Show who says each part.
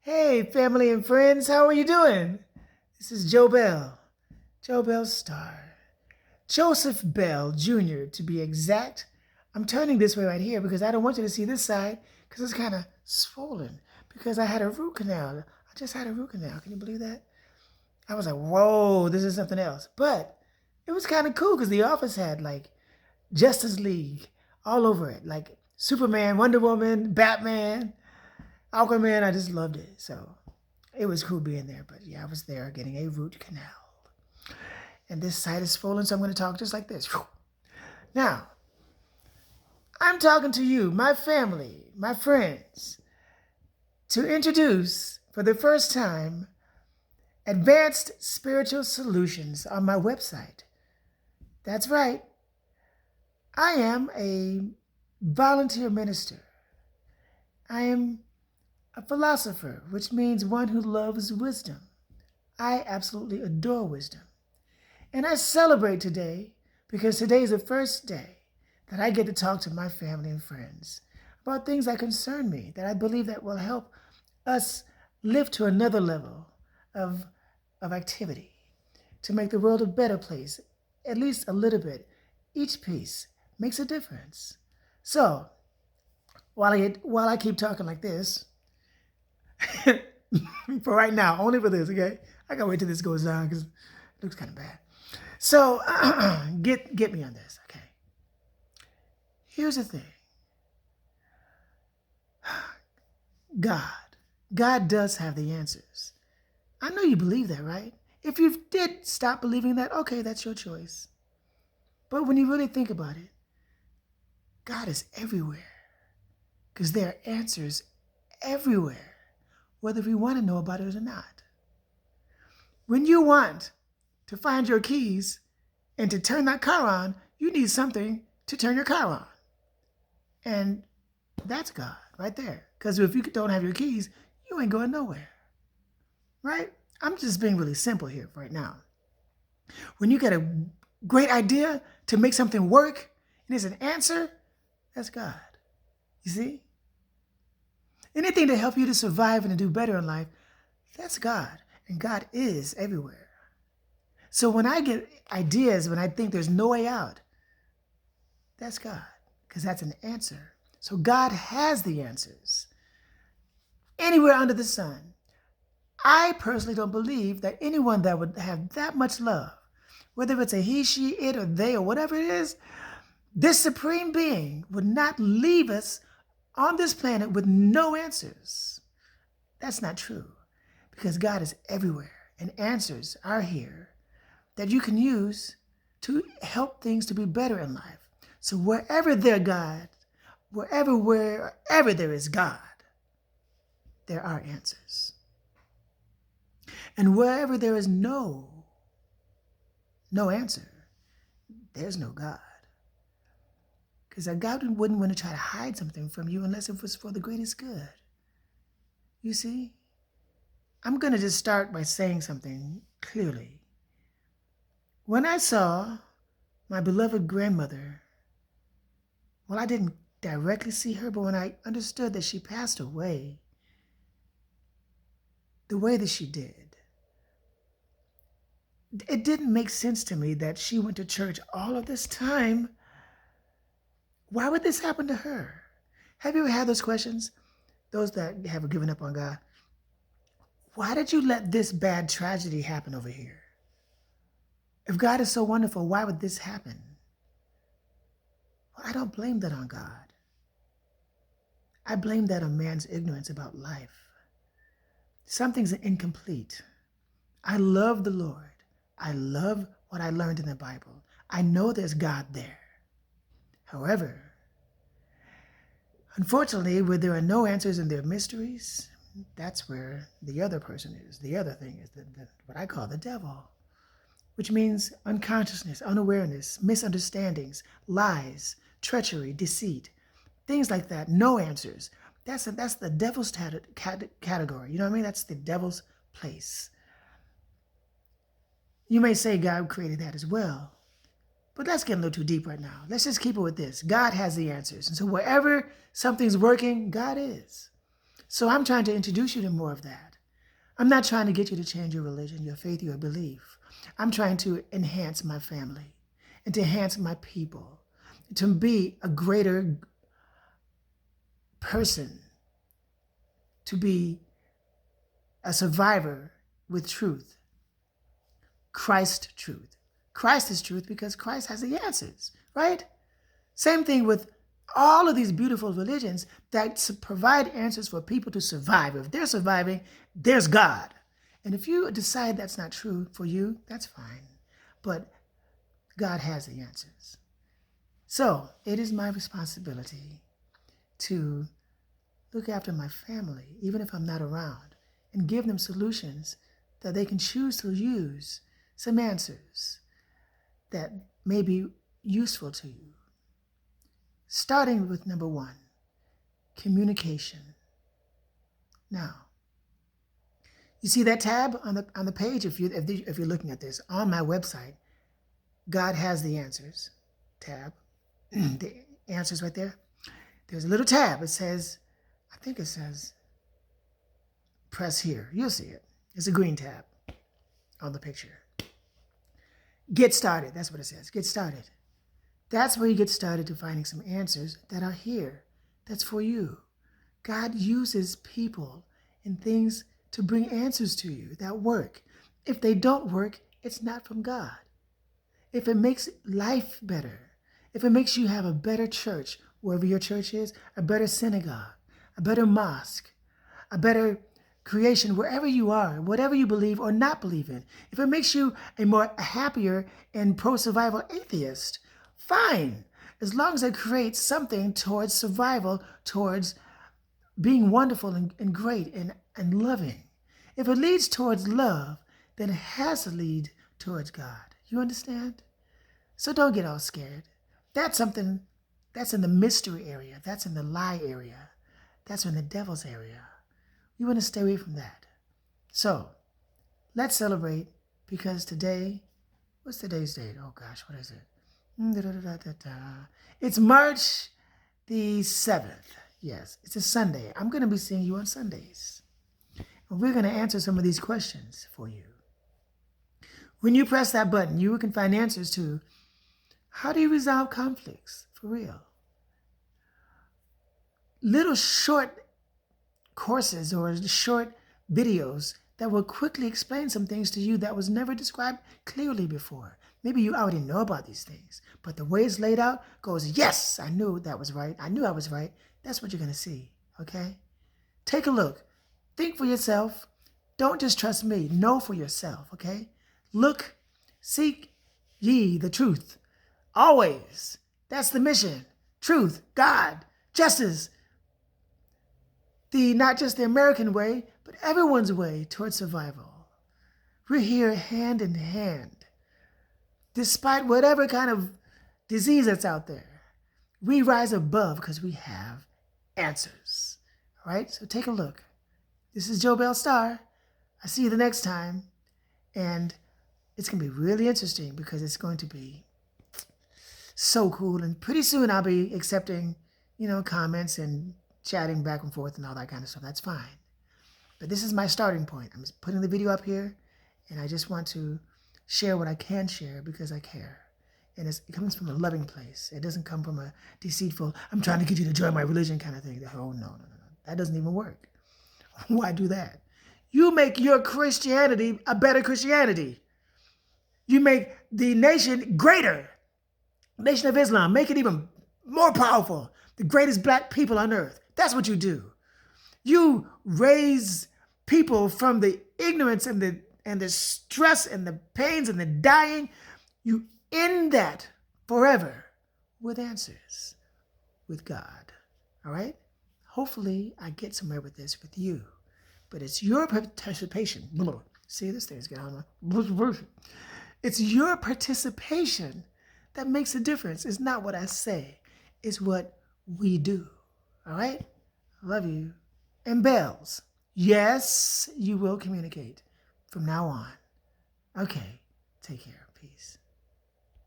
Speaker 1: Hey, family and friends, how are you doing? This is Jobel Star. Joseph Bell Jr. to be exact. I'm turning this way right here because I don't want you to see this side because it's kind of swollen because I had a root canal. I just had a root canal. Can you believe that? I was like, whoa, this is something else. But it was kind of cool because the office had like Justice League all over it, like Superman, Wonder Woman, Batman, Aquaman. I just loved it. So it was cool being there. But yeah, I was there getting a root canal. And this side is swollen, so I'm going to talk just like this. Now, I'm talking to you, my family, my friends, to introduce for the first time advanced spiritual solutions on my website. That's right. I am a volunteer minister. I am a philosopher, which means one who loves wisdom. I absolutely adore wisdom. And I celebrate today because today is the first day that I get to talk to my family and friends about things that concern me, that I believe that will help us lift to another level of activity, to make the world a better place, at least a little bit. Each piece makes a difference. So, while I keep talking like this, for right now, only for this, okay? I gotta wait till this goes down because it looks kind of bad. So, get me on this, okay? Here's the thing. God does have the answers. I know you believe that, right? If you did stop believing that, okay, that's your choice. But when you really think about it, God is everywhere because there are answers everywhere, whether we want to know about it or not. When you want to find your keys and to turn that car on, you need something to turn your car on. And that's God right there. Because if you don't have your keys, you ain't going nowhere. Right? I'm just being really simple here right now. When you get a great idea to make something work and there's an answer, that's God. You see? Anything to help you to survive and to do better in life, that's God. And God is everywhere. So when I get ideas, when I think there's no way out, that's God, because that's an answer. So God has the answers anywhere under the sun. I personally don't believe that anyone that would have that much love, whether it's a he, she, it, or they, or whatever it is, this supreme being would not leave us on this planet with no answers. That's not true, because God is everywhere, and answers are here that you can use to help things to be better in life. So wherever there is God, there are answers. And wherever there is no answer, there's no God. Because God wouldn't want to try to hide something from you unless it was for the greatest good. You see? I'm going to just start by saying something clearly. When I saw my beloved grandmother, well, I didn't directly see her, but when I understood that she passed away the way that she did, it didn't make sense to me that she went to church all of this time. Why would this happen to her? Have you ever had those questions? Those that have given up on God. Why did you let this bad tragedy happen over here? If God is so wonderful, why would this happen? Well, I don't blame that on God. I blame that on man's ignorance about life. Something's incomplete. I love the Lord. I love what I learned in the Bible. I know there's God there. However, unfortunately, where there are no answers and there are mysteries, that's where the other person is. The other thing is what I call the devil, which means unconsciousness, unawareness, misunderstandings, lies, treachery, deceit, things like that. No answers. That's the devil's category. You know what I mean? That's the devil's place. You may say God created that as well, but let's get a little too deep right now. Let's just keep it with this. God has the answers. And so wherever something's working, God is. So I'm trying to introduce you to more of that. I'm not trying to get you to change your religion, your faith, your belief. I'm trying to enhance my family and to enhance my people, to be a greater person, to be a survivor with truth. Christ truth. Christ is truth because Christ has the answers, right? Same thing with all of these beautiful religions that provide answers for people to survive. If they're surviving, there's God. And if you decide that's not true for you, that's fine. But God has the answers. So it is my responsibility to look after my family, even if I'm not around, and give them solutions that they can choose to use, some answers that may be useful to you. Starting with number one, communication. Now, you see that tab on the page? If you're looking at this on my website, God Has the Answers tab. The answers right there. There's a little tab. It says, I think it says, press here. You'll see it. It's a green tab on the picture. Get started. That's what it says. Get started. That's where you get started to finding some answers that are here. That's for you. God uses people and things to bring answers to you that work. If they don't work, it's not from God. If it makes life better, if it makes you have a better church, wherever your church is, a better synagogue, a better mosque, a better creation, wherever you are, whatever you believe or not believe in, if it makes you a more happier and pro-survival atheist, fine, as long as it creates something towards survival, towards being wonderful and great and loving. If it leads towards love, then it has to lead towards God. You understand? So don't get all scared. That's something that's in the mystery area. That's in the lie area. That's in the devil's area. You want to stay away from that. So let's celebrate, because today, what's today's date? Oh gosh, what is it? It's March the 7th. Yes, it's a Sunday. I'm going to be seeing you on Sundays. And we're going to answer some of these questions for you. When you press that button, you can find answers to how do you resolve conflicts for real? Little short courses or short videos that will quickly explain some things to you that was never described clearly before. Maybe you already know about these things, but the way it's laid out goes, yes, I knew that was right. I knew I was right. That's what you're going to see, okay? Take a look. Think for yourself. Don't just trust me. Know for yourself, okay? Look, seek ye the truth. Always. That's the mission. Truth, God, justice. Not just the American way, but everyone's way towards survival. We're here hand in hand. Despite whatever kind of disease that's out there, we rise above because we have answers. All right, so take a look. This is Jobel Star. I'll see you the next time. And it's going to be really interesting because it's going to be so cool. And pretty soon I'll be accepting, comments and chatting back and forth and all that kind of stuff. That's fine. But this is my starting point. I'm just putting the video up here, and I just want to share what I can share because I care. And it comes from a loving place. It doesn't come from a deceitful, I'm trying to get you to join my religion kind of thing. Oh, no. That doesn't even work. Why do that? You make your Christianity a better Christianity. You make the nation greater. Nation of Islam, make it even more powerful. The greatest black people on earth. That's what you do. You raise people from the ignorance and the stress and the pains and the dying. You end that forever with answers, with God. All right? Hopefully I get somewhere with this with you. But it's your participation. See, this thing's getting on. It's your participation that makes a difference. It's not what I say. It's what we do. All right? I love you. And bells. Yes, you will communicate from now on. Okay. Take care. Peace.